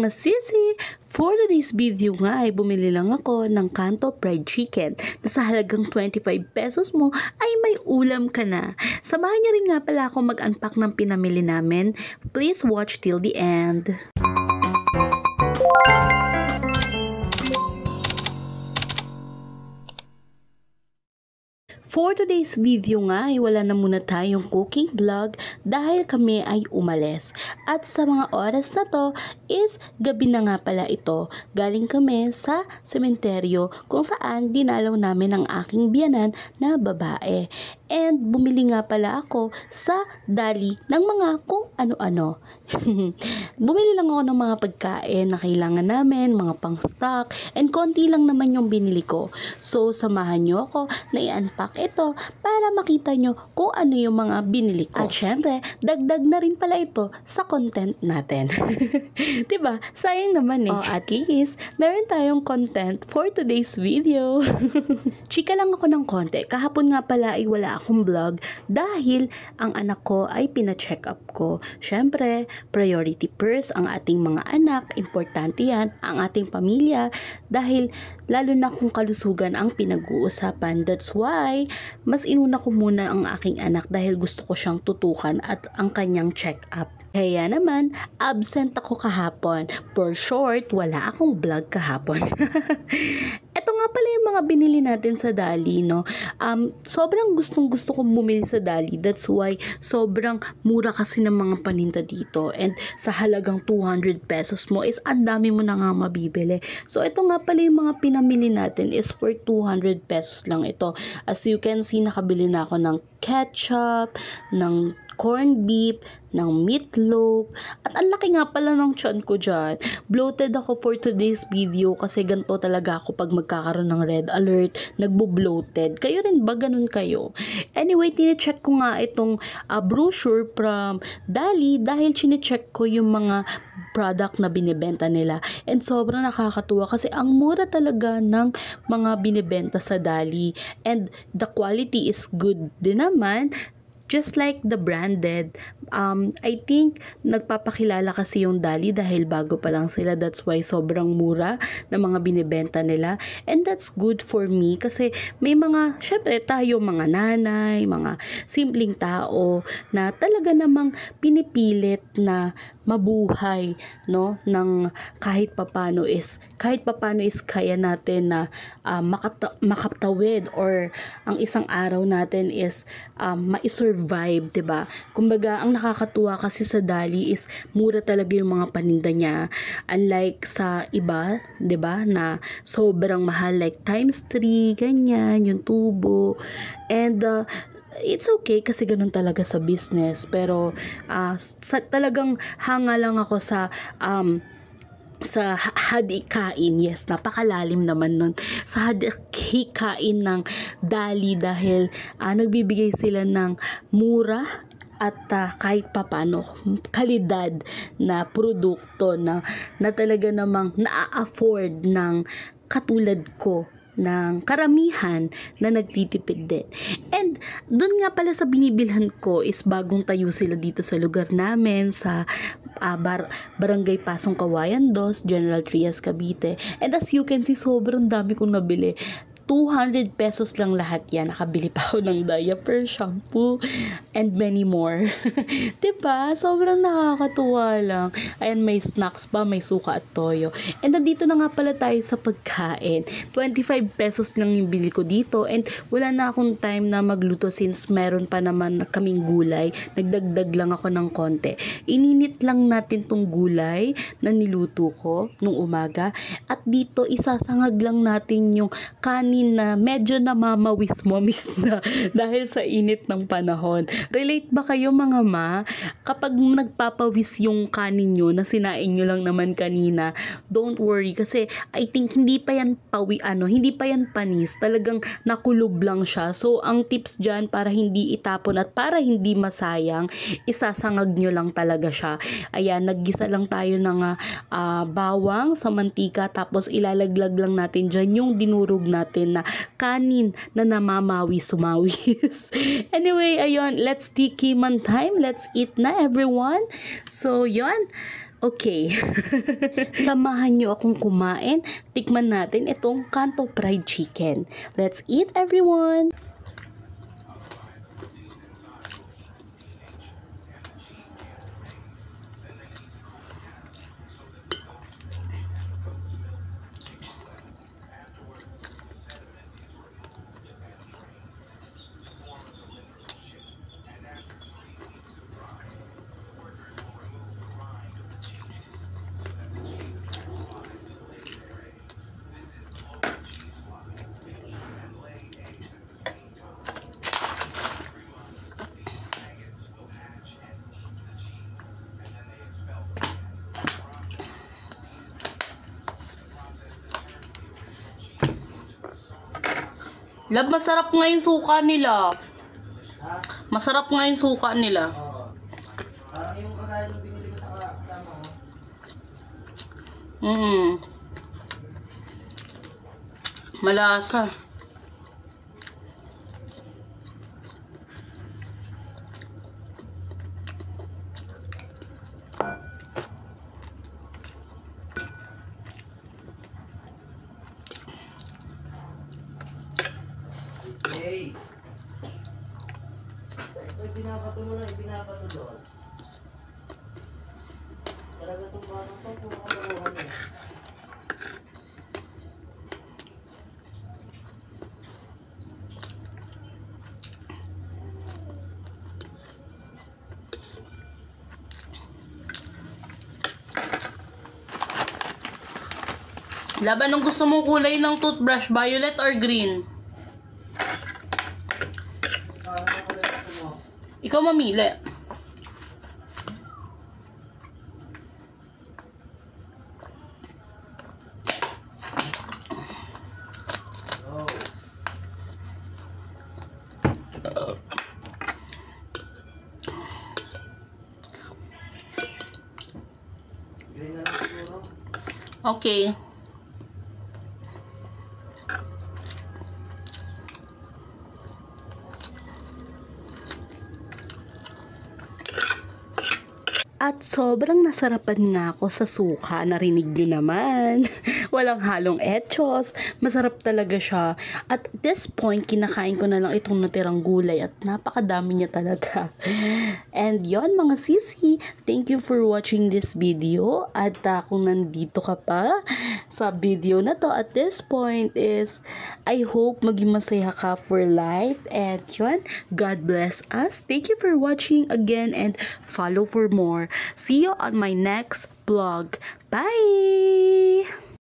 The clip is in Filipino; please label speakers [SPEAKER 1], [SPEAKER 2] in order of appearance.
[SPEAKER 1] mga sisi! For today's video nga ay bumili lang ako ng Kanto Fried Chicken na sa halagang 25 pesos mo ay may ulam ka na. Samahan niyo rin nga pala ako mag-unpack ng pinamili namin. Please watch till the end. For today's video nga ay wala na muna tayong cooking vlog dahil kami ay umalis. At sa mga oras na to is gabi na nga pala ito. Galing kami sa sementeryo kung saan dinalaw namin ang aking biyanan na babae. And bumili nga pala ako sa dali ng mga kung ano-ano. Bumili lang ako ng mga pagkain na kailangan namin, mga pang-stock, and konti lang naman yung binili ko. So, samahan nyo ako na i-unpack ito para makita nyo kung ano yung mga binili ko. At syempre, dagdag na rin pala ito sa content natin. Diba? Sayang naman eh. Oh, at least, meron tayong content for today's video. Chika lang ako ng konti. Kahapon nga pala ay wala akong vlog dahil ang anak ko ay pina-check up ko. Syempre, priority first ang ating mga anak, importante yan, ang ating pamilya, dahil lalo na kung kalusugan ang pinag-uusapan. That's why, mas inuna ko muna ang aking anak dahil gusto ko siyang tutukan at ang kanyang check-up. Kaya naman, absent ako kahapon. For short, wala akong vlog kahapon. Ito nga pala yung mga binili natin sa Dali, no? Sobrang gustong-gusto kong bumili sa Dali. That's why sobrang mura kasi ng mga paninda dito. And sa halagang 200 pesos mo is ang dami mo na nga mabibili. So ito nga pala yung mga pinamili natin is for 200 pesos lang ito. As you can see, nakabili na ako ng ketchup, ng corned beef, ng meatloaf, at ang laki nga pala ng tiyan ko dyan. Bloated ako for today's video kasi ganito talaga ako pag magkakaroon ng red alert, nagbo-bloated. Kayo rin ba ganun kayo? Anyway, tine-check ko nga itong brochure from Dali dahil chine-check ko yung mga product na binibenta nila. And sobrang nakakatuwa kasi ang mura talaga ng mga binibenta sa Dali. And the quality is good din naman. Just like the branded, I think nagpapakilala kasi yung Dali dahil bago pa lang sila. That's why sobrang mura ng mga binibenta nila. And that's good for me kasi may mga, syempre tayo mga nanay, mga simpleng tao na talaga namang pinipilit na mabuhay, no, ng kahit papano is kaya natin na makatawid or ang isang araw natin is ma-survive, 'di ba? Kumbaga, ang nakakatuwa kasi sa Dali is mura talaga yung mga paninda niya. Unlike sa iba, 'di ba, na sobrang mahal like times 3, ganyan, yung tubo. And it's okay kasi ganun talaga sa business, pero talagang hanga lang ako sa hadikain. Yes, napakalalim naman nun. Sa hadikain ng Dali dahil nagbibigay sila ng mura at kahit papano kalidad na produkto na talaga namang na-afford ng katulad ko, ng karamihan na nagtitipid din. And doon nga pala sa binibilhan ko is bagong tayo sila dito sa lugar namin sa Barangay Pasong Kawayan 2, General Trias, Cavite. And as you can see, sobrang dami kong nabili. 200 pesos lang lahat yan. Nakabili pa ako ng diaper, shampoo, and many more. Diba? Sobrang nakakatuwa lang. Ayan, may snacks pa, may suka at toyo. And nandito na nga pala tayo sa pagkain. 25 pesos lang yung bili ko dito. And wala na akong time na magluto since meron pa naman kaming gulay. Nagdagdag lang ako ng konti. Ininit lang natin tong gulay na niluto ko nung umaga. At dito, isasangag lang natin yung kanin na medyo namamawis-mamis na dahil sa init ng panahon. Relate ba kayo mga ma? Kapag nagpapawis yung kanin nyo na sinain nyo lang naman kanina, don't worry kasi I think hindi pa yan panis. Talagang nakulob lang siya. So, ang tips dyan para hindi itapon at para hindi masayang, isasangag nyo lang talaga siya. Ayan, naggisa lang tayo ng bawang sa mantika tapos ilalaglag lang natin dyan yung dinurog natin na kanin na namamawi-sumawis. Anyway, ayun, let's tikiman time. Let's eat na, everyone. So, yun. Okay. Samahan niyo akong kumain. Tikman natin itong Kanto Fried Chicken. Let's eat, everyone! Lab, masarap nga yung suka nila. Masarap nga yung suka nila.
[SPEAKER 2] Parang yung kagaya ng binili ko sa kasama ko.
[SPEAKER 1] Malasa.
[SPEAKER 2] Hey! Ito, binabato mo na, binabato doon. Talaga itong banong to, kung makabaruhan eh.
[SPEAKER 1] Laban, anong gusto mong kulay ng toothbrush? Violet or green? Ikaw mamili. Okay. At sobrang nasarapan nga ako sa suka, narinig nyo naman. Walang halong etchos, masarap talaga siya. At this point, kinakain ko na lang itong natirang gulay at napakadami niya talaga. And yon mga sisi, thank you for watching this video. At kung nandito ka pa sa video na to at this point is, I hope maging masaya ka for life. And yon, God bless us. Thank you for watching again and follow for more. See you on my next vlog. Bye!